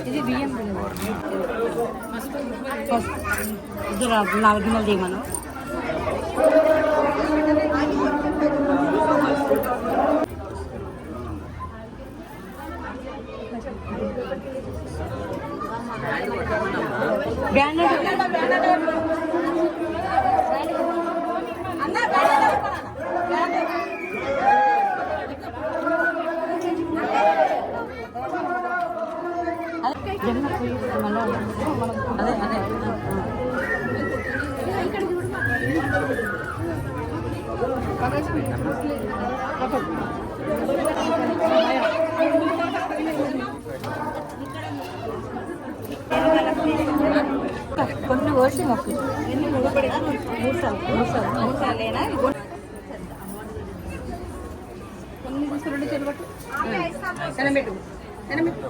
ఇది బియ్యం ఇది 4 గిన్నెలు తీయమను. అదే అదే కొన్ని కోసి మొక్కు మూడు సార్లేనా కొన్ని తీసుకురండి చెలబట్టు ఎనబెట్టు ఎనబెట్టు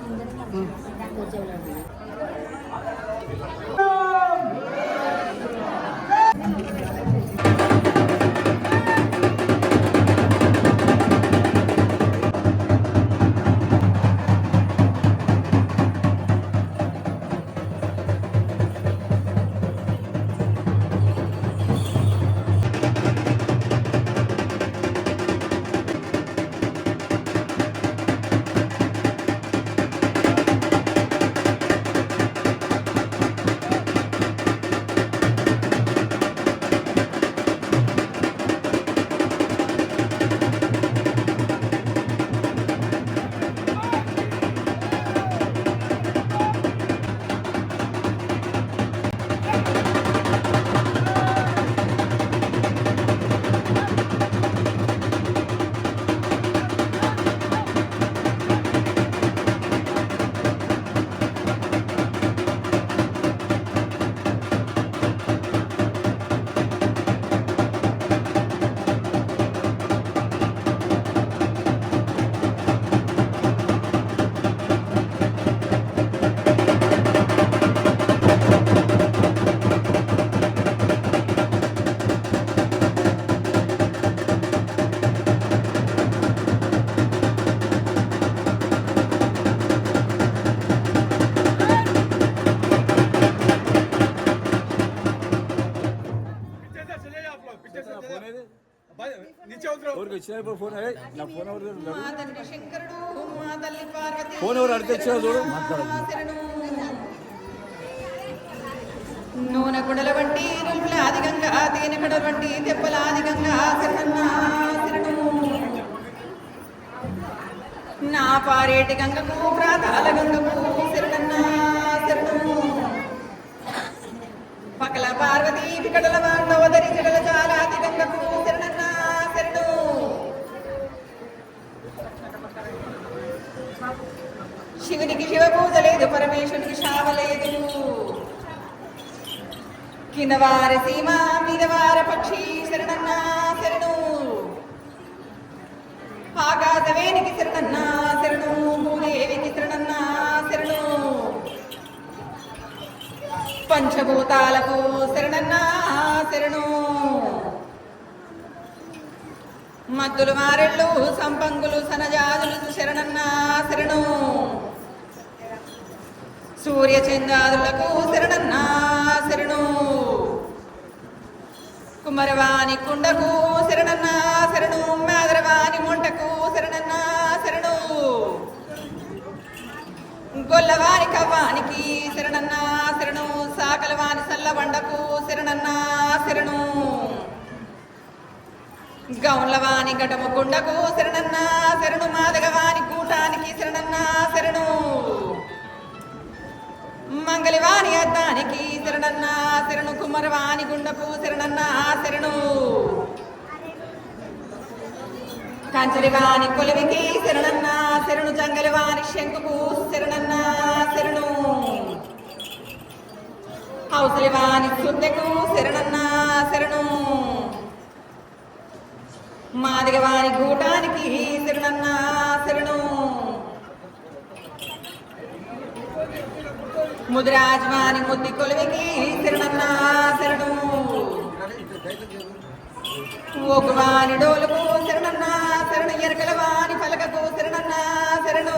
ఫోన్ ఎవరు అడితే ఇచ్చావు చూడు. నూనె గుడల వంటి రుల్పుల అధికంగా తేనె కడల వంటి తెప్పల అధికంగా నా పారేటి గంగకు ప్రాతాల గంగకు శరణన్నా శరణు పకల పార్వతీ వికటల వాడవదరి జడల చాలాది గంగకు శరణన్నా శరణు శివునికి శివ పూజ లేదు, పరమేశ్వరునికి శావ లేదు. కిందవార సీమ మీదవార పక్షి శరణన్నా శరణు ఆకాశవేనికి శరణన్నా శరణు భూదేవికి శరణన్నా శరణు పంచభూతాలకు శరణన్నా శరణు మద్దులు మారెళ్ళు సంపంగులు సనజాదులు శరణన్నా శరణు సూర్య చంద్రాదులకు శరణన్నా శరణు కుమరవాణి కుండకు శరణన్నా శరణు మేదరవాణి మొంటకు శరణన్నా శరణు గొల్లవాని కవ్వానికి శరణన్నా శరణు సాకలవాని సల్లబండకు శరణన్నా శరణు గౌన్లవాని గటము కుండకు శరణన్నా శరణు మాదగవాని కూటానికి శరణన్నా శరణు మంగళవాణి అద్దానికి శరణన్నా శరణు కుమరవాణి గుండకు శరణన్నా శరణు కంచలివాణి కొలివికి శరణన్నా శరణు జంగలివాణి శంకుకు శరణన్నా శరణు హౌసలివాణి సుద్దెకు శరణన్నా శరణు మాదిగ వారి గూటానికి శరణన్న శరణు ముదిరాజవాని ముద్ది కొలువికి శరణన్న శరణు ఓకువాని డోలుకు శరణన్న శరణు ఎరకల వాని పలకకు శరణన్న శరణు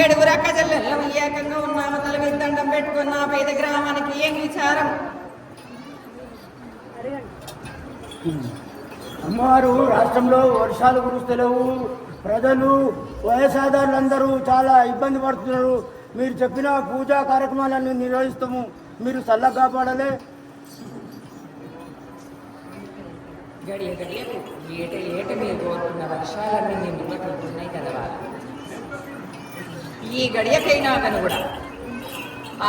ఏడుగురు అక్క చెల్లెళ్ళం ఏకంగా ఉన్నాము తలవి దండం పెట్టుకున్న పేద గ్రామానికి ఏం విచారం అమ్మవారు రాష్ట్రంలో వర్షాలు కురుస్తలేవు, ప్రజలు వయసాదారులందరూ చాలా ఇబ్బంది పడుతున్నారు. మీరు చెప్పిన పూజా కార్యక్రమాలన్నీ నిర్వహిస్తాము, మీరు చల్లగా కాపాడాలి. గడియ గడియకు ఏట ఏట మీరు కోరుకున్న వర్షాలన్నీ మేము ముందుకుంటున్నాయి కదా. ఈ గడియకైనా కానీ కూడా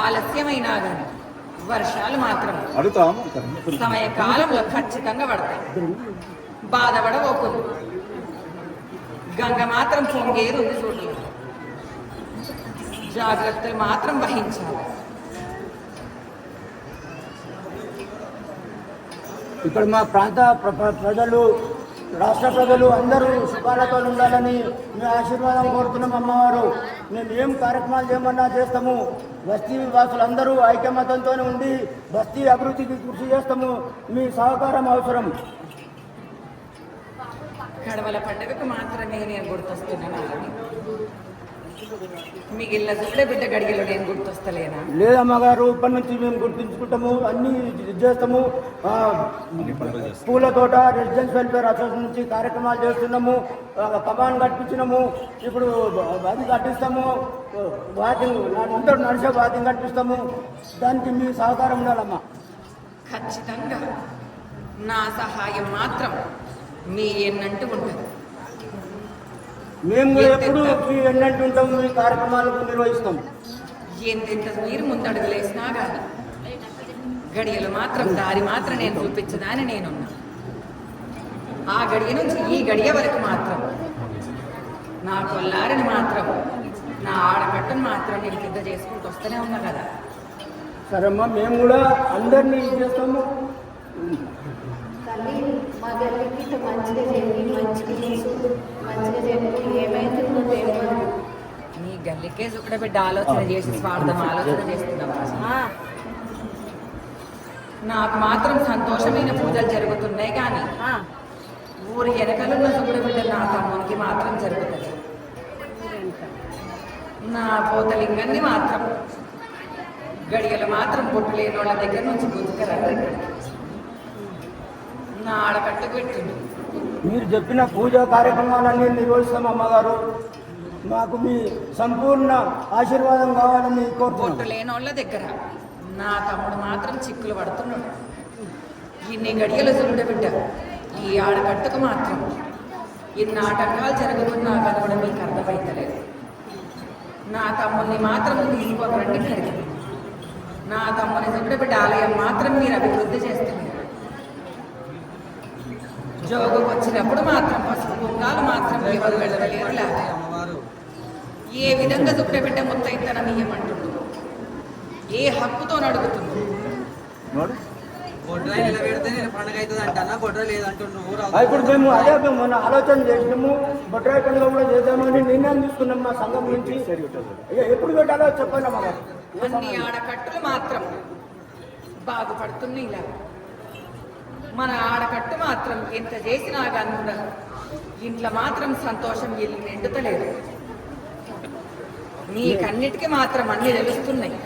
ఆలస్యమైనా కానీ వర్షాలు మాత్రం సమయకాలంలో ఖచ్చితంగా పడతాయి. బాధపడబోకుంది. గంగ మాత్రం పొంగేరు ఉంది చూడలేదు. జాగ్రత్తలు మాత్రం వహించాలి. ఇక్కడ మా ప్రాంత ప్రజలు, రాష్ట్ర ప్రజలు అందరూ సుఖాలతో ఉండాలని మేము ఆశీర్వాదం కోరుతున్నాం. అమ్మవారు మేము ఏం కార్యక్రమాలు చేయమన్నా చేస్తాము. బస్తీ వాసులందరూ ఐకమత్యంతో ఉండి బస్తీ అభివృద్ధికి కృషి చేస్తాము. మీ సహకారం అవసరం. కడవల పండుగకు మాత్రమే నేను గుర్తొస్తున్నాను. మిగిలిన చూడే బిడ్డ గడిగలో నేను గుర్తొస్తలేనా? లేదమ్మగారు, ఇప్పటి నుంచి మేము గుర్తుంచుకుంటాము, అన్ని చేస్తాము. పూల తోట రెసిడెన్స్ వెల్ఫేర్ అసోసియేషన్ నుంచి కార్యక్రమాలు చేస్తున్నాము. కమాన్ కట్టించినాము, ఇప్పుడు అది కట్టిస్తాము. వాకింగ్ అందరూ నడిచే వాకింగ్ కట్టిస్తాము. దానికి మీ సహకారం ఉండాలమ్మా. ఖచ్చితంగా నా సహాయం మాత్రం మీ ఎన్నంటూ ఉంటుంది. మేము ఎప్పుడు మీ ఎన్నంటూ ఉంటాము, మీ కార్యక్రమాలకు నిర్వహిస్తాం. ఎంతెంత మీరు ముందడుగులేసినా కానీ గడియలు మాత్రం దారి మాత్రం నేను చూపించదాని నేనున్నా. ఆ గడియ నుంచి ఈ గడియ వరకు మాత్రం నా కొల్లారిని మాత్రం నా ఆడకట్టును మాత్రం నేను కింద చేసుకుంటూ వస్తూనే ఉన్నా కదా. సరేమ్మా, మేము కూడా అందరినీ చేస్తాము. తల్లి మా గల్లికి మంచిగా చెప్పి మంచిగా చెప్పి ఏమైతుందో తెలియదు. నీ గల్లికే ఇక్కడ బిడ్డ ఆలోచన చేసి స్వార్థం ఆలోచన చేస్తున్నావా? నాకు మాత్రం సంతోషమైన పూజలు జరుగుతున్నాయి కానీ ఊరి వెనకలున్న సుగుడ బిడ్డ నా తమ్మునికి మాత్రం జరుగుతుంది. నా పోతలింగాన్ని మాత్రం గడియలు మాత్రం బొట్టు లేని వాళ్ళ దగ్గర నుంచి గుంజుకరండి. నా ఆడకట్టు పెట్టిండు. మీరు చెప్పిన పూజా కార్యక్రమాలన్నీ నిర్వహిస్తాం అమ్మగారు. మాకు మీ సంపూర్ణ ఆశీర్వాదం కావాలని కోరుతున్నాం. బొట్టు లేని వాళ్ళ దగ్గర నా తమ్ముడు మాత్రం చిక్కులు పడుతున్నాడు. ఇన్ని గడియలు చూడ బిడ్డ ఈ ఆడకట్టుకు మాత్రం ఇన్ని ఆటంకాలు జరుగుతున్నా కానీ కూడా మీకు అర్థమైతలేదు. నా తమ్ముడిని మాత్రం తీసుకోకండి ఇక్కడికి. నా తమ్ముని చూడ బిడ్డ ఆలయం మాత్రం మీరు అభివృద్ధి చేస్తున్నారు. జోగుకు వచ్చినప్పుడు మాత్రం పసుపు కుంకాలు మాత్రం ఎవరు వెళ్ళలేరు. లేదా ఏ విధంగా దుఃఖ బిడ్డ ముత్తైతనం ఇయ్యమంటుండు, ఏ హక్కుతో అడుగుతుంది. ఇప్పుడు మేము అదే మొన్న ఆలోచన చేసినాము, బొడ్రాయి పండుగ కూడా చేద్దామని నిర్ణయం తీసుకున్నాం మా సంఘం నుంచి. ఎప్పుడు పెట్టాలో చెప్పండి అమ్మా. అన్ని ఆడకట్టులు మాత్రం బాగుపడుతున్నాయి. ఇలా మన ఆడకట్టు మాత్రం ఎంత చేసినా కానీ కూడా ఇంట్లో మాత్రం సంతోషం వెళ్ళి నిండుతలేదు. నీకన్నిటికీ మాత్రం అన్ని తెలుస్తున్నాయి.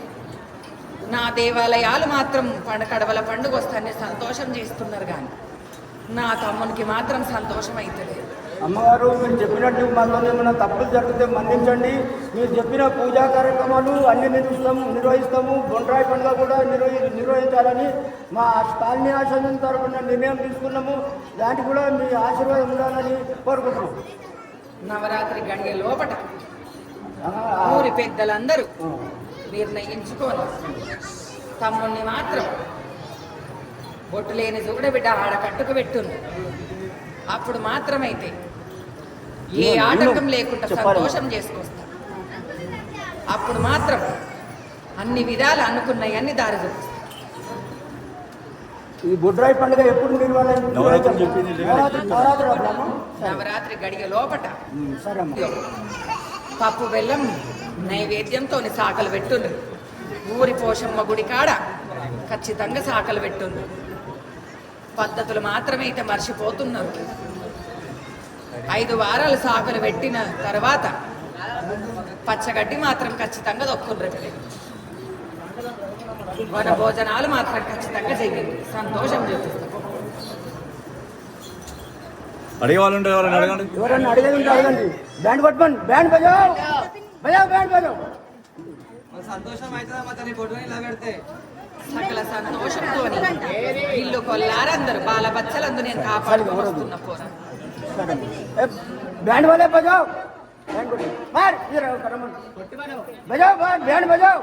నా దేవాలయాలు మాత్రం కడవల పండుగ వస్తానే సంతోషం చేస్తున్నారు కానీ నా తమ్మునికి మాత్రం సంతోషం అవుతలేదు. అమ్మగారు, మీరు చెప్పినట్టు మాతో ఏమైనా తప్పులు జరిగితే మన్నించండి. మీరు చెప్పిన పూజా కార్యక్రమాలు అన్ని నిర్వహిస్తాము. బొండ్రాయి పండుగ కూడా నిర్వహించాలని మా కాలనీ ఆశ్రమం తరఫున నిర్ణయం తీసుకున్నాము. దానికి కూడా మీ ఆశీర్వాదం ఉండాలని కోరుకుంటున్నాం. నవరాత్రి గడియ లోపట ఊరి పెద్దలందరూ నిర్ణయించుకోను తమ్ముణ్ణి మాత్రం బొట్టు లేని చూడ బిడ్డ ఆడకట్టుకు పెట్టుంది. అప్పుడు మాత్రమైతే ఏ ఆటంకం లేకుండా సంతోషం చేసుకొస్తా. అప్పుడు మాత్రం అన్ని విధాలు అనుకున్నాయి అన్ని దారి చూపిస్తా. ఈ బుడ్రాయి పండుగ ఎప్పుడు నిర్వహించాలి? నవరాత్రి చెప్పింది నవరాత్రి అప్పుడమ్మా? నవరాత్రి గడియ లోపట సరే అమ్మా. పప్పు బెల్లం నైవేద్యంతో సాకలు పెట్టుండ్రు. ఊరి పోషమ్మ గుడి కాడ ఖచ్చితంగా సాకలు పెట్టుండ్రు. పద్ధతులు మాత్రమే ఇట మర్చిపోతున్నారు. 5 వారాలు సాకలు పెట్టిన తర్వాత పచ్చగడ్డి మాత్రం ఖచ్చితంగా దొక్కుండ్రు. వన భోజనాలు మాత్రం ఖచ్చితంగా చెయ్యండి. సంతోషం చూపిస్తాం. అడిగే వాళ్ళు ఉంటే ఎవరైనా అడగండి. ఎవరన్నా అడిగేది ఉంటే అడగండి. బ్యాండ్ పట్టుకోండి. Band Bajao Bajao band Bajao. సంతోషం అవుతుందా తల్లి బొడ్డుని ఇలా పెడితే? సకల సంతోషంతో ఇల్లు కొల్లారందరూ బాల బచ్చలందరూ నేను కాపాడుకొని వస్తున్న పోరా. సరే ఏ, బ్యాండ్ వాలే బజావ్. బ్యాండ్ కొట్టి మార్. బజావ్ బ్యాండ్ బజావ్.